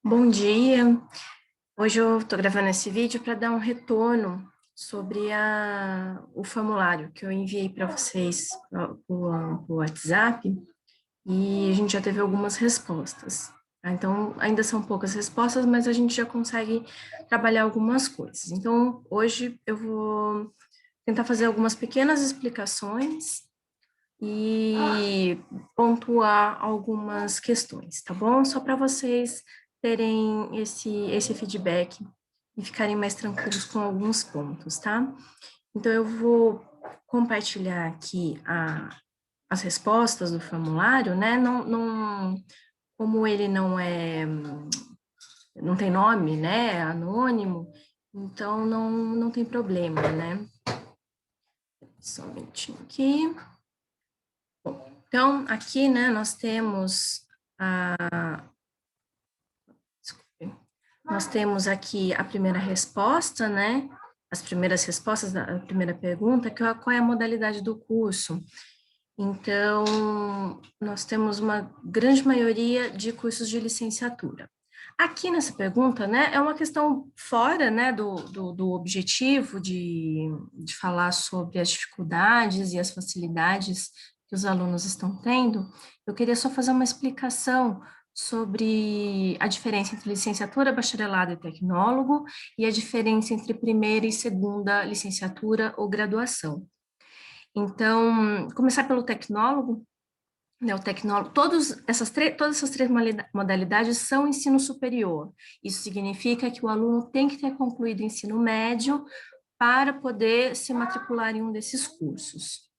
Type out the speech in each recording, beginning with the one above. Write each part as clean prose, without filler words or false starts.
Bom dia! Hoje eu estou gravando esse vídeo para dar um retorno sobre o formulário que eu enviei para vocês por WhatsApp e a gente já teve algumas respostas. Tá? Então, ainda são poucas respostas, mas a gente já consegue trabalhar algumas coisas. Então, hoje eu vou tentar fazer algumas pequenas explicações e pontuar algumas questões, tá bom? Só para vocês terem esse feedback e ficarem mais tranquilos com alguns pontos, tá? Então, eu vou compartilhar aqui as respostas do formulário, né? Como ele não tem nome, né? É anônimo, então não tem problema, né? Só um minutinho aqui. Então, aqui, né, nós temos aqui a primeira resposta, né? As primeiras respostas da primeira pergunta, qual é a modalidade do curso. Então, nós temos uma grande maioria de cursos de licenciatura. Aqui nessa pergunta, né, é uma questão fora, né, do objetivo de falar sobre as dificuldades e as facilidades que os alunos estão tendo. Eu queria só fazer uma explicação sobre a diferença entre licenciatura, bacharelado e tecnólogo e a diferença entre primeira e segunda licenciatura ou graduação. Então, começar pelo tecnólogo, né, o tecnólogo, todas essas três modalidades são ensino superior. Isso significa que o aluno tem que ter concluído o ensino médio para poder se matricular em um desses cursos.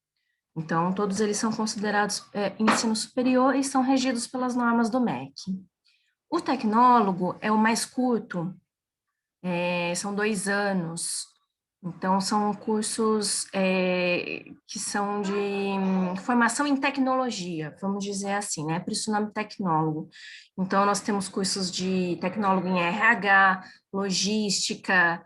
Então, todos eles são considerados ensino superior e são regidos pelas normas do MEC. O tecnólogo é o mais curto, são 2 anos. Então, são cursos que são de formação em tecnologia, vamos dizer assim, né? Por isso o nome tecnólogo. Então, nós temos cursos de tecnólogo em RH, logística,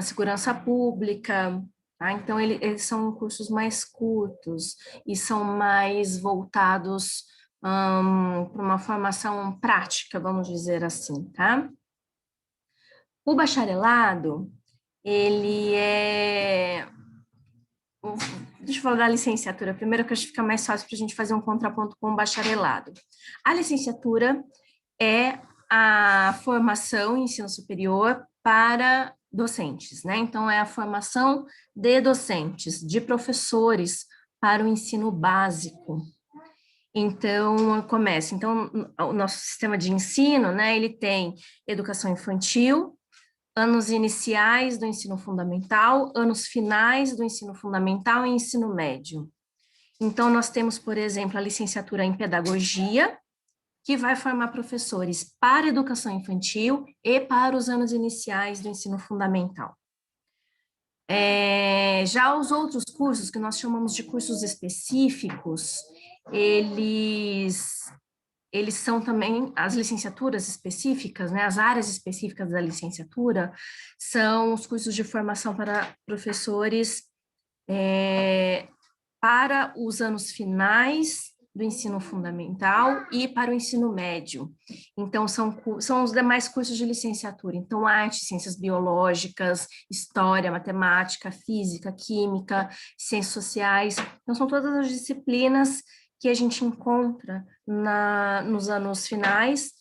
segurança pública, tá? Então, eles são cursos mais curtos e são mais voltados para uma formação prática, vamos dizer assim, tá? O bacharelado, ele é... Deixa eu falar da licenciatura primeiro, que acho que fica mais fácil para a gente fazer um contraponto com o bacharelado. A licenciatura é a formação em ensino superior para docentes, né? Então, é a formação de docentes, de professores para o ensino básico. Então, começa. Então, o nosso sistema de ensino, né, ele tem educação infantil, anos iniciais do ensino fundamental, anos finais do ensino fundamental e ensino médio. Então, nós temos, por exemplo, a licenciatura em pedagogia, que vai formar professores para educação infantil e para os anos iniciais do ensino fundamental. Já os outros cursos, que nós chamamos de cursos específicos, eles são também as licenciaturas específicas, né, as áreas específicas da licenciatura, são os cursos de formação para professores para os anos finais do ensino fundamental e para o ensino médio. Então, são os demais cursos de licenciatura. Então, arte, ciências biológicas, história, matemática, física, química, ciências sociais. Então, são todas as disciplinas que a gente encontra nos anos finais,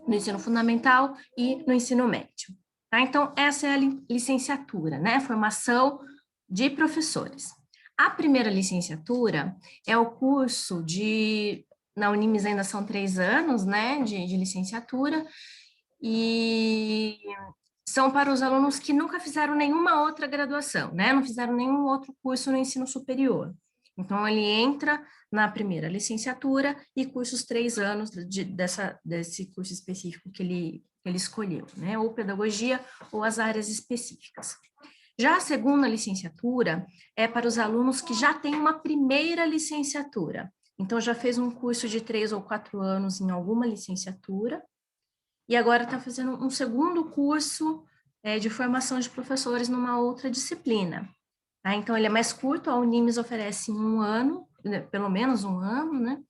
no ensino fundamental e no ensino médio. Tá? Então, essa é a licenciatura, né? Formação de professores. A primeira licenciatura é o curso na Unimes ainda são 3 anos, né, de licenciatura, e são para os alunos que nunca fizeram nenhuma outra graduação, né, não fizeram nenhum outro curso no ensino superior. Então, ele entra na primeira licenciatura e cursa os 3 anos desse curso específico que ele escolheu, né, ou pedagogia ou as áreas específicas. Já a segunda licenciatura é para os alunos que já têm uma primeira licenciatura. Então, já fez um curso de 3 ou 4 anos em alguma licenciatura, e agora está fazendo um segundo curso de formação de professores numa outra disciplina. Tá? Então, ele é mais curto, a Unimes oferece 1 ano, pelo menos 1 ano, né?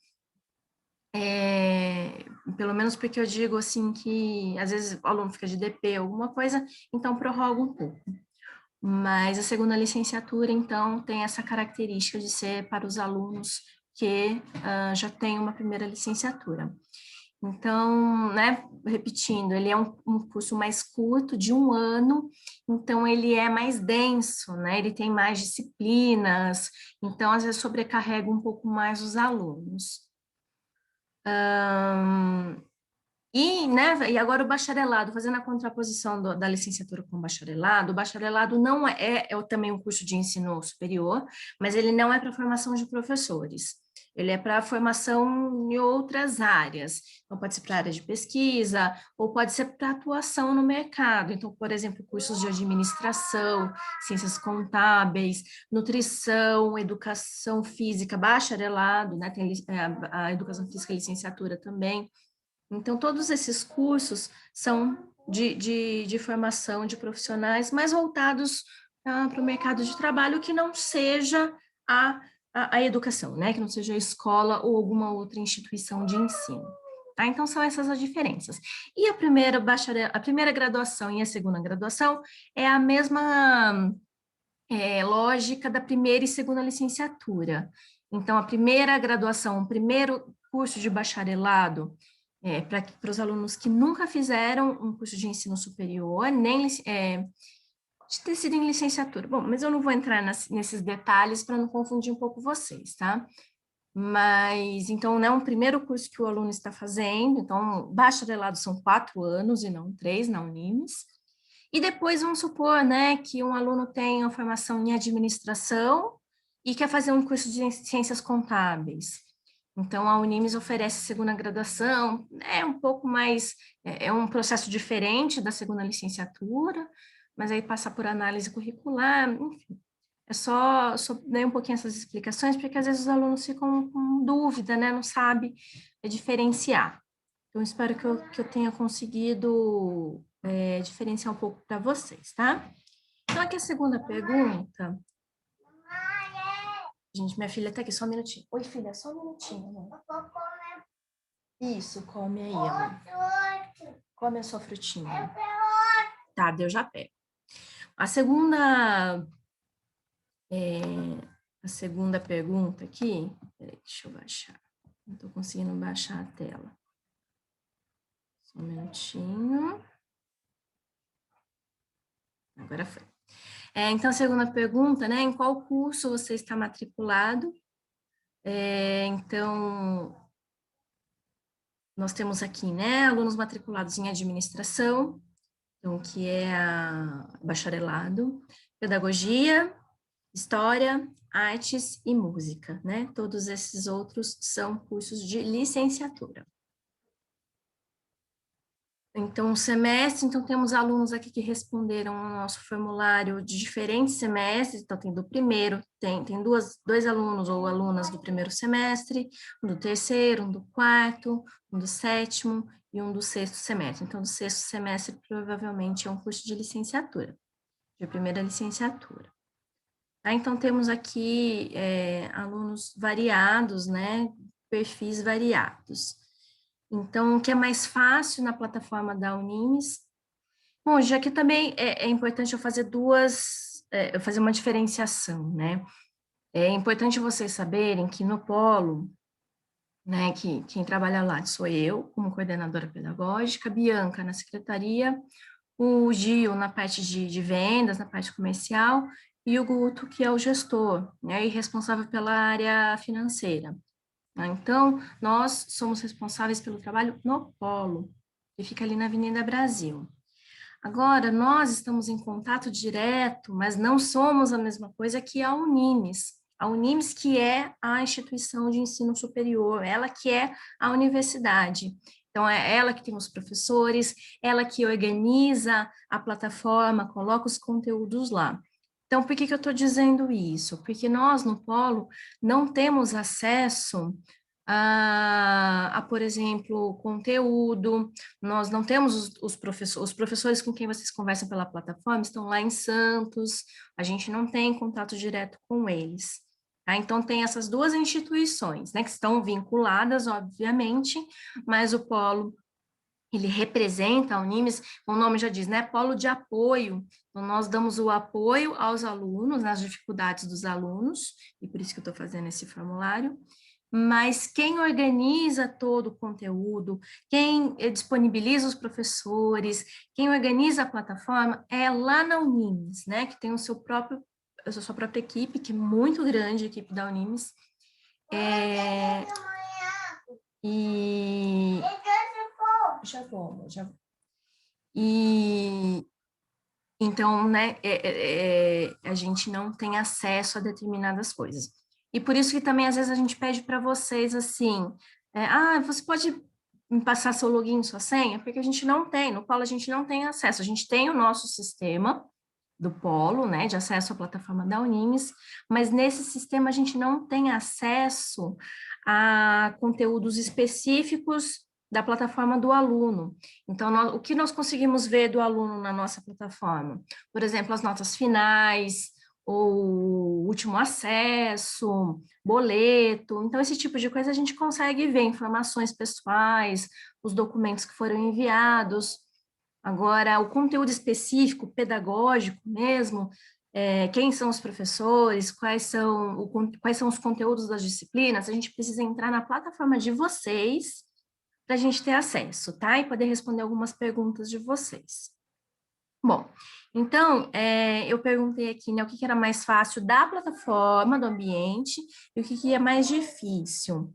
pelo menos porque eu digo assim que às vezes o aluno fica de DP, alguma coisa, então prorroga um pouco. Mas a segunda licenciatura, então, tem essa característica de ser para os alunos que já têm uma primeira licenciatura. Então, né, repetindo, ele é um curso mais curto, de 1 ano, então ele é mais denso, né, ele tem mais disciplinas, então às vezes sobrecarrega um pouco mais os alunos. E agora o bacharelado, fazendo a contraposição da licenciatura com o bacharelado não é também um curso de ensino superior, mas ele não é para formação de professores. Ele é para formação em outras áreas. Então, pode ser para área de pesquisa, ou pode ser para atuação no mercado. Então, por exemplo, cursos de administração, ciências contábeis, nutrição, educação física, bacharelado, né? Tem a educação física e licenciatura também. Então, todos esses cursos são de formação de profissionais mais voltados para o mercado de trabalho que não seja a educação, né? Que não seja a escola ou alguma outra instituição de ensino. Tá? Então, são essas as diferenças. E a primeira graduação e a segunda graduação é a mesma lógica da primeira e segunda licenciatura. Então, a primeira graduação, o primeiro curso de bacharelado, para os alunos que nunca fizeram um curso de ensino superior, nem de ter sido em licenciatura. Bom, mas eu não vou entrar nesses detalhes para não confundir um pouco vocês, tá? Mas, então, não é um primeiro curso que o aluno está fazendo, então, bacharelado são 4 anos e não 3 na Unimes. E depois, vamos supor, né, que um aluno tem uma formação em administração e quer fazer um curso de ciências contábeis. Então, a Unimes oferece segunda graduação, é um pouco mais, é um processo diferente da segunda licenciatura, mas aí passa por análise curricular, enfim. É só dar um pouquinho essas explicações, porque às vezes os alunos ficam com dúvida, né, não sabe diferenciar. Então, espero que eu tenha conseguido diferenciar um pouco para vocês, tá? Então, aqui a segunda pergunta. Gente, minha filha tá aqui, só um minutinho. Oi, filha, só um minutinho. Né? Isso, come aí, amor. Come a sua frutinha. Tá, eu já pego. A segunda pergunta aqui, peraí, deixa eu baixar. Não tô conseguindo baixar a tela. Só um minutinho. Agora foi. Então, a segunda pergunta, né? Em qual curso você está matriculado? Então, nós temos aqui, né, alunos matriculados em administração, então, que é bacharelado, pedagogia, história, artes e música, né? Todos esses outros são cursos de licenciatura. Então, o semestre, então temos alunos aqui que responderam ao nosso formulário de diferentes semestres, então tem do primeiro, tem dois alunos ou alunas do primeiro semestre, um do terceiro, um do quarto, um do sétimo e um do sexto semestre. Então, do sexto semestre provavelmente é um curso de licenciatura, de primeira licenciatura. Então, temos aqui alunos variados, né, perfis variados. Então, o que é mais fácil na plataforma da Unimes? Bom, já que também é importante eu fazer eu fazer uma diferenciação, né? É importante vocês saberem que no Polo, né, que quem trabalha lá sou eu, como coordenadora pedagógica, Bianca na secretaria, o Gil na parte de vendas, na parte comercial, e o Guto, que é o gestor, né, e responsável pela área financeira. Então, nós somos responsáveis pelo trabalho no Polo, que fica ali na Avenida Brasil. Agora, nós estamos em contato direto, mas não somos a mesma coisa que a Unimes. A Unimes que é a instituição de ensino superior, ela que é a universidade. Então, é ela que tem os professores, ela que organiza a plataforma, coloca os conteúdos lá. Então, por que eu estou dizendo isso? Porque nós, no Polo, não temos acesso por exemplo, conteúdo, nós não temos os professores com quem vocês conversam pela plataforma estão lá em Santos, a gente não tem contato direto com eles. Tá? Então, tem essas duas instituições, né, que estão vinculadas, obviamente, mas o polo, ele representa a Unimes, o nome já diz, né, polo de apoio. Então, nós damos o apoio aos alunos, nas dificuldades dos alunos, e por isso que eu estou fazendo esse formulário, mas quem organiza todo o conteúdo, quem disponibiliza os professores, quem organiza a plataforma é lá na Unimes, né, que tem o seu próprio, a sua própria equipe, que é muito grande, a equipe da Unimes, e... Já vou, já vou. E então, né, a gente não tem acesso a determinadas coisas. E por isso que também, às vezes, a gente pede para vocês, assim, você pode me passar seu login e sua senha? Porque a gente não tem, no Polo a gente não tem acesso. A gente tem o nosso sistema do Polo, né, de acesso à plataforma da Unimes, mas nesse sistema a gente não tem acesso a conteúdos específicos da plataforma do aluno. Então, o que nós conseguimos ver do aluno na nossa plataforma? Por exemplo, as notas finais, ou último acesso, boleto. Então, esse tipo de coisa a gente consegue ver, informações pessoais, os documentos que foram enviados. Agora, o conteúdo específico, pedagógico mesmo, quem são os professores, quais são os conteúdos das disciplinas, a gente precisa entrar na plataforma de vocês para a gente ter acesso, tá? E poder responder algumas perguntas de vocês. Bom, então, eu perguntei aqui, né, o que era mais fácil da plataforma, do ambiente, e o que é mais difícil.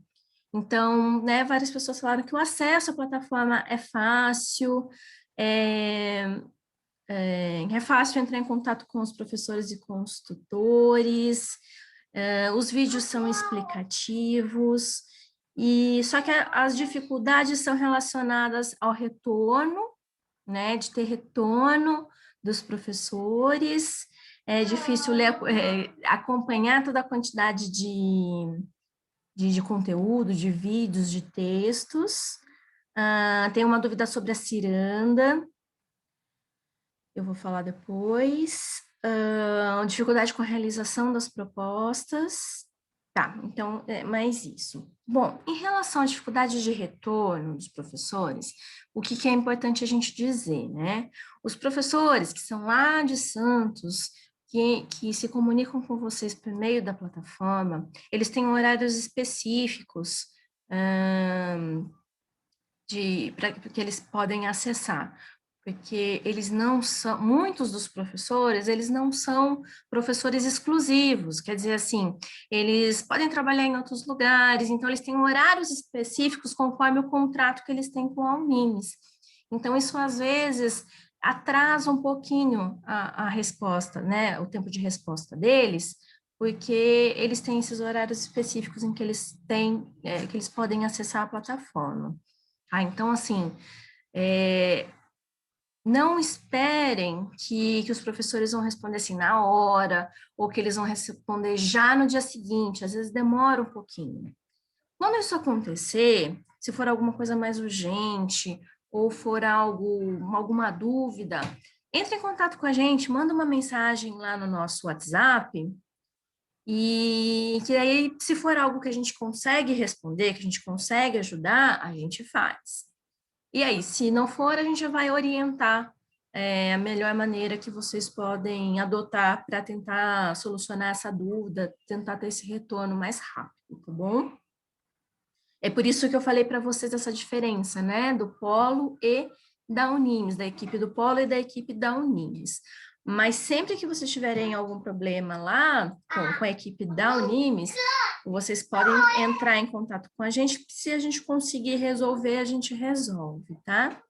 Então, né, várias pessoas falaram que o acesso à plataforma é fácil, é fácil entrar em contato com os professores e com os tutores, os vídeos são explicativos, e só que as dificuldades são relacionadas ao retorno, né, de ter retorno dos professores, é difícil acompanhar toda a quantidade de conteúdo, de vídeos, de textos. Tem uma dúvida sobre a ciranda, eu vou falar depois. Dificuldade com a realização das propostas. Tá, então, é mais isso. Bom, em relação à dificuldade de retorno dos professores, o que é importante a gente dizer, né? Os professores que são lá de Santos, que se comunicam com vocês por meio da plataforma, eles têm horários específicos que eles podem acessar, porque eles não são, muitos dos professores, eles não são professores exclusivos, quer dizer assim, eles podem trabalhar em outros lugares, então eles têm horários específicos conforme o contrato que eles têm com a Unimes. Então, isso às vezes atrasa um pouquinho a resposta, né, o tempo de resposta deles, porque eles têm esses horários específicos em que eles têm, que eles podem acessar a plataforma. Então, assim, não esperem que os professores vão responder assim na hora, ou que eles vão responder já no dia seguinte, às vezes demora um pouquinho. Quando isso acontecer, se for alguma coisa mais urgente, ou for alguma dúvida, entre em contato com a gente, manda uma mensagem lá no nosso WhatsApp, e que aí, se for algo que a gente consegue responder, que a gente consegue ajudar, a gente faz. E aí, se não for, a gente vai orientar a melhor maneira que vocês podem adotar para tentar solucionar essa dúvida, tentar ter esse retorno mais rápido, tá bom? É por isso que eu falei para vocês essa diferença, né, do Polo e da Unimes, da equipe do Polo e da equipe da Unimes. Mas sempre que vocês tiverem algum problema lá com a equipe da Unimes, vocês podem entrar em contato com a gente. Se a gente conseguir resolver, a gente resolve, tá?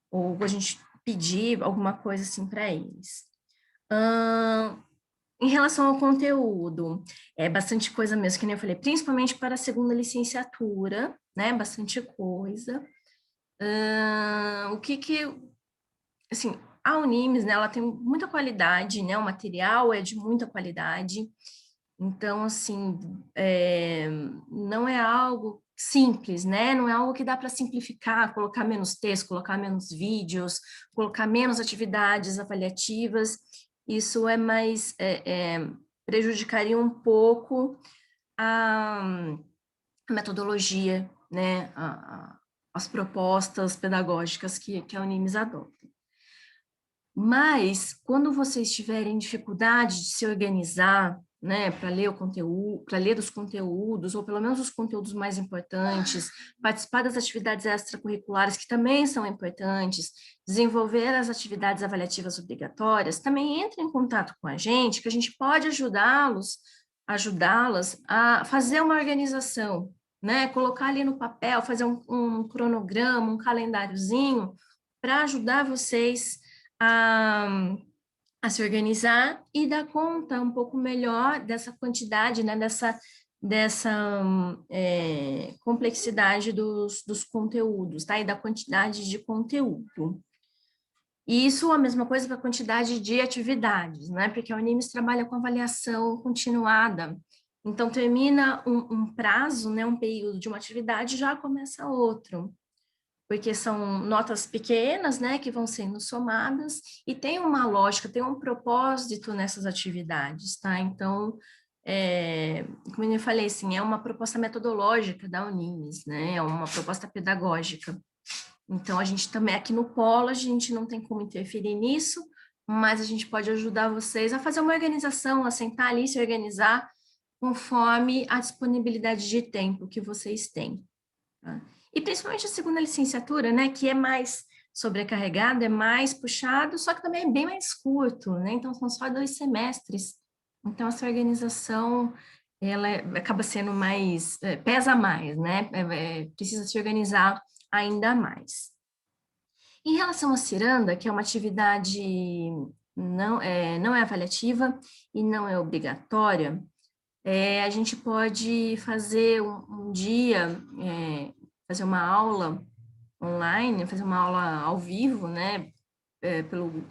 Ou a gente pedir alguma coisa assim para eles. Em relação ao conteúdo, é bastante coisa mesmo, que nem eu falei, principalmente para a segunda licenciatura, né? Bastante coisa. Assim, a Unimes, né, ela tem muita qualidade, né? O material é de muita qualidade. Então, assim, não é algo simples, né? Não é algo que dá para simplificar, colocar menos texto, colocar menos vídeos, colocar menos atividades avaliativas. Isso é mais prejudicaria um pouco a metodologia, né, as propostas pedagógicas que a Unimes adota. Mas, quando vocês tiverem dificuldade de se organizar, né, para ler o conteúdo, para ler os conteúdos, ou pelo menos os conteúdos mais importantes, participar das atividades extracurriculares, que também são importantes, desenvolver as atividades avaliativas obrigatórias, também entre em contato com a gente, que a gente pode ajudá-las a fazer uma organização, né, colocar ali no papel, fazer um cronograma, um calendáriozinho, para ajudar vocês a, a se organizar e dar conta um pouco melhor dessa quantidade, né, dessa complexidade dos conteúdos, tá? E da quantidade de conteúdo. E isso é a mesma coisa para a quantidade de atividades, né? Porque a Unimes trabalha com avaliação continuada. Então, termina um prazo, né, um período de uma atividade, já começa outro, porque são notas pequenas, né, que vão sendo somadas, e tem uma lógica, tem um propósito nessas atividades, tá? Então, como eu falei, assim, é uma proposta metodológica da Unimes, né, é uma proposta pedagógica. Então, a gente também, aqui no Polo, a gente não tem como interferir nisso, mas a gente pode ajudar vocês a fazer uma organização, a sentar ali e se organizar conforme a disponibilidade de tempo que vocês têm, tá? E principalmente a segunda licenciatura, né, que é mais sobrecarregado, é mais puxado, só que também é bem mais curto, né, então são só 2 semestres. Então, essa organização, acaba sendo mais, pesa mais, né, precisa se organizar ainda mais. Em relação à ciranda, que é uma atividade não é avaliativa e não é obrigatória, a gente pode fazer um dia, fazer uma aula online, fazer uma aula ao vivo, né,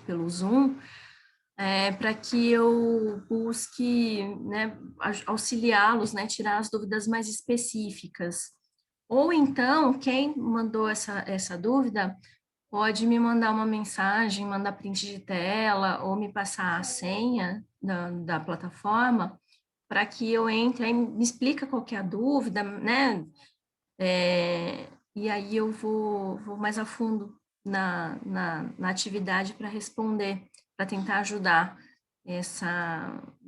pelo Zoom, para que eu busque, né, auxiliá-los, né, tirar as dúvidas mais específicas. Ou então, quem mandou essa dúvida pode me mandar uma mensagem, mandar print de tela, ou me passar a senha da plataforma, para que eu entre, aí me explica qual que é a dúvida, né? E aí eu vou mais a fundo na atividade para responder, para tentar ajudar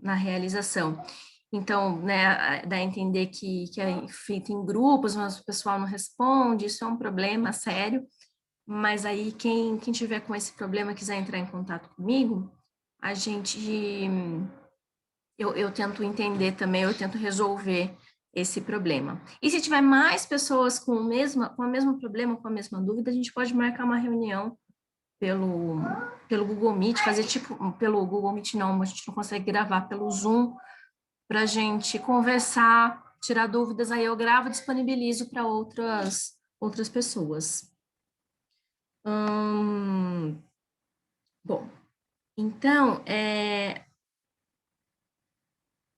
na realização. Então, né, dá a entender que é feito em grupos, mas o pessoal não responde, isso é um problema sério, mas aí quem tiver com esse problema quiser entrar em contato comigo, a gente eu tento entender também, eu tento resolver esse problema. E se tiver mais pessoas com o mesmo problema, com a mesma dúvida, a gente pode marcar uma reunião pelo Google Meet, fazer tipo, pelo Google Meet não, a gente não consegue gravar pelo Zoom, para a gente conversar, tirar dúvidas, aí eu gravo e disponibilizo para outras pessoas. Bom, então,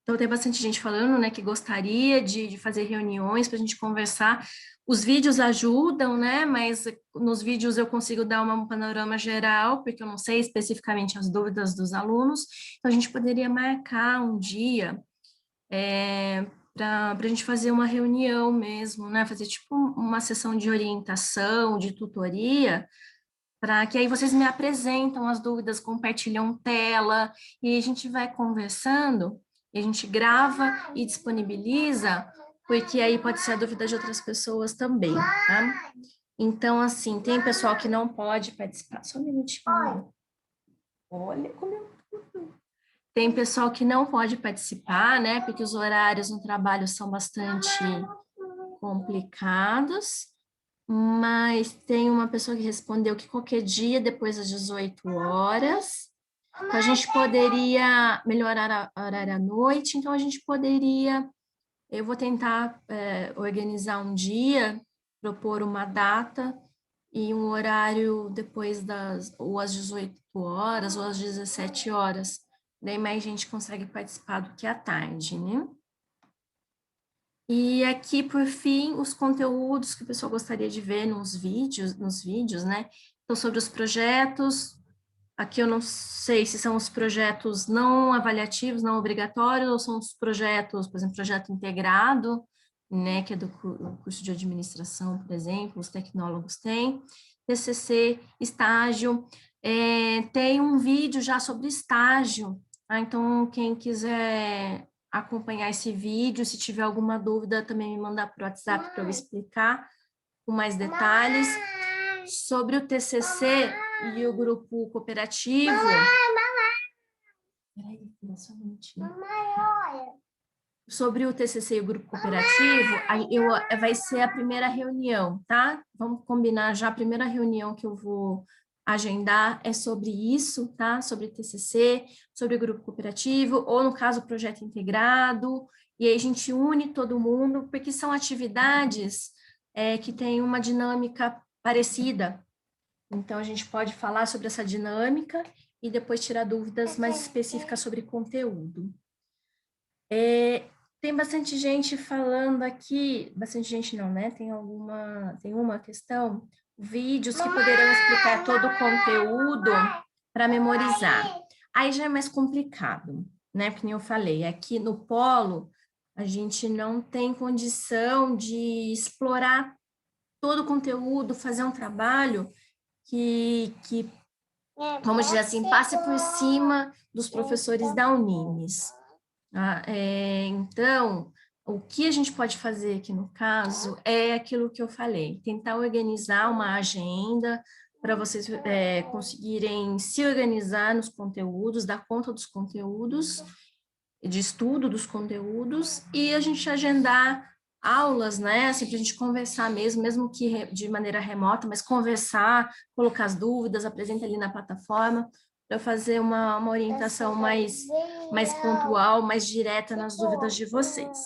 então, tem bastante gente falando, né, que gostaria de fazer reuniões para a gente conversar. Os vídeos ajudam, né, mas nos vídeos eu consigo dar um panorama geral, porque eu não sei especificamente as dúvidas dos alunos. Então, a gente poderia marcar um dia para a gente fazer uma reunião mesmo, né, fazer tipo uma sessão de orientação, de tutoria, para que aí vocês me apresentam as dúvidas, compartilham tela, e a gente vai conversando, e a gente grava e disponibiliza, porque aí pode ser a dúvida de outras pessoas também, tá? Então, assim, tem pessoal que não pode participar, só um minutinho. Olha como eu... Tem pessoal que não pode participar, né, porque os horários no trabalho são bastante complicados, mas tem uma pessoa que respondeu que qualquer dia depois das 18 horas, então a gente poderia melhorar a horário à noite, então a gente poderia, eu vou tentar organizar um dia, propor uma data e um horário depois ou às 18 horas ou às 17 horas, daí mais gente consegue participar do que à tarde, né? E aqui, por fim, os conteúdos que o pessoal gostaria de ver nos vídeos, né? Então, sobre os projetos, Aqui eu não sei se são os projetos não avaliativos, não obrigatórios, ou são os projetos, por exemplo, projeto integrado, né, que é do curso de administração, por exemplo, os tecnólogos têm, TCC, estágio, tem um vídeo já sobre estágio, tá? Então, quem quiser acompanhar esse vídeo, se tiver alguma dúvida, também me mandar por WhatsApp para eu explicar com mais detalhes. Sobre o TCC e o grupo cooperativo... Peraí, só um minutinho. Sobre o TCC e o grupo cooperativo, vai ser a primeira reunião, tá? Vamos combinar já, a primeira reunião que eu vou agendar é sobre isso, tá? Sobre TCC, sobre o grupo cooperativo, ou no caso, o projeto integrado, e aí a gente une todo mundo, porque são atividades que têm uma dinâmica parecida. Então, a gente pode falar sobre essa dinâmica e depois tirar dúvidas mais específicas sobre conteúdo. Tem bastante gente falando aqui, bastante gente não, né? Tem uma questão, vídeos que poderão explicar todo o conteúdo para memorizar. Aí já é mais complicado, né? Porque nem eu falei, aqui no Polo, a gente não tem condição de explorar todo o conteúdo, fazer um trabalho que vamos dizer assim, passe por cima dos professores da Unimes. Então, o que a gente pode fazer aqui no caso é aquilo que eu falei, tentar organizar uma agenda para vocês conseguirem se organizar nos conteúdos, dar conta dos conteúdos, de estudo dos conteúdos, e a gente agendar aulas, né, assim, para a gente conversar mesmo que de maneira remota, mas conversar, colocar as dúvidas, apresenta ali na plataforma, para fazer uma orientação mais pontual, mais direta nas dúvidas de vocês.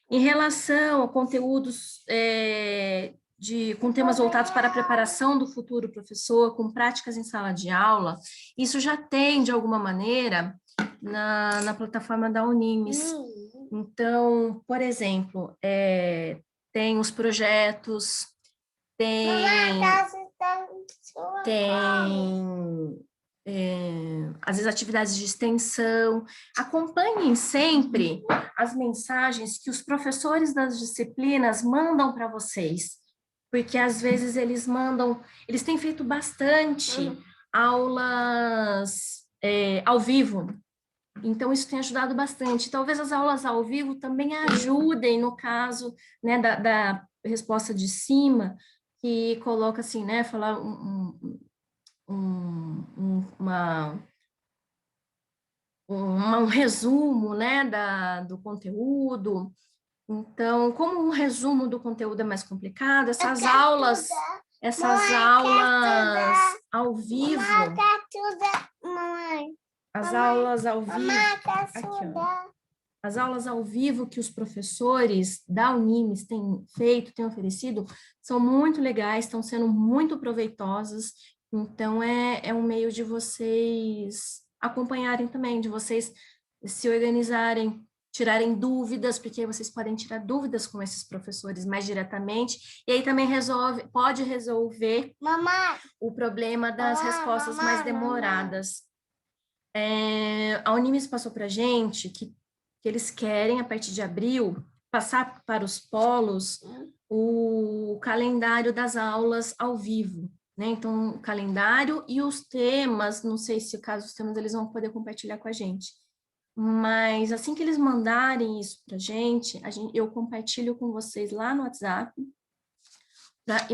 Em relação a conteúdos com temas voltados para a preparação do futuro professor, com práticas em sala de aula, isso já tem, de alguma maneira, na plataforma da Unimes. Então, por exemplo, tem os projetos, tem às vezes atividades de extensão. Acompanhem sempre as mensagens que os professores das disciplinas mandam para vocês, porque às vezes eles têm feito bastante aulas ao vivo, então isso tem ajudado bastante. Talvez as aulas ao vivo também ajudem no caso, né, da resposta de cima, que coloca assim, né, falar um resumo, né, do conteúdo. Então, como um resumo do conteúdo é mais complicado, essas aulas ao vivo, as aulas ao vivo, aqui, ó, as aulas ao vivo que os professores da Unimes têm feito, têm oferecido, são muito legais, estão sendo muito proveitosas. Então, é um meio de vocês acompanharem também, de vocês se organizarem, tirarem dúvidas, porque vocês podem tirar dúvidas com esses professores mais diretamente, e aí também pode resolver o problema das respostas mais demoradas. A Unimes passou para a gente que eles querem, a partir de abril, passar para os polos o calendário das aulas ao vivo, né? Então, o calendário e os temas, não sei se, caso os temas, eles vão poder compartilhar com a gente. Mas, assim que eles mandarem isso para a gente, eu compartilho com vocês lá no WhatsApp.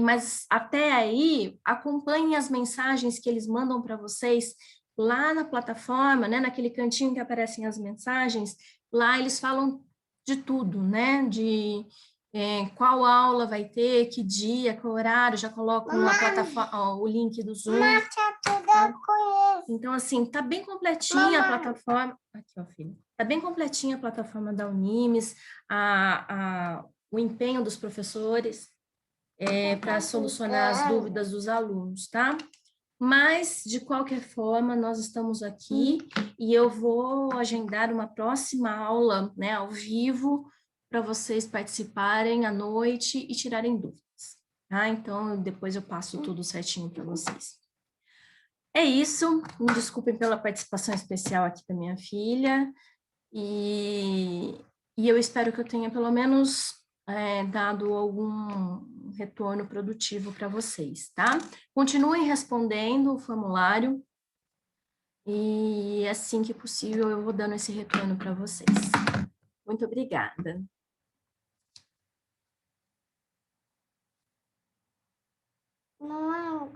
Mas, até aí, acompanhem as mensagens que eles mandam para vocês lá na plataforma, né? Naquele cantinho que aparecem as mensagens, lá eles falam de tudo, né? De qual aula vai ter, que dia, que horário, já colocam na plataforma o link do Zoom. Então, assim, tá bem completinha a plataforma. Aqui, ó, filho. Tá bem completinha a plataforma da Unimes, o empenho dos professores para solucionar as dúvidas dos alunos, tá? Mas, de qualquer forma, nós estamos aqui e eu vou agendar uma próxima aula, né, ao vivo, para vocês participarem à noite e tirarem dúvidas, tá? Então, depois eu passo tudo certinho para vocês. É isso, me desculpem pela participação especial aqui da minha filha, e, e eu espero que eu tenha pelo menos dado algum retorno produtivo para vocês, tá? Continuem respondendo o formulário, e assim que possível eu vou dando esse retorno para vocês. Muito obrigada. Não,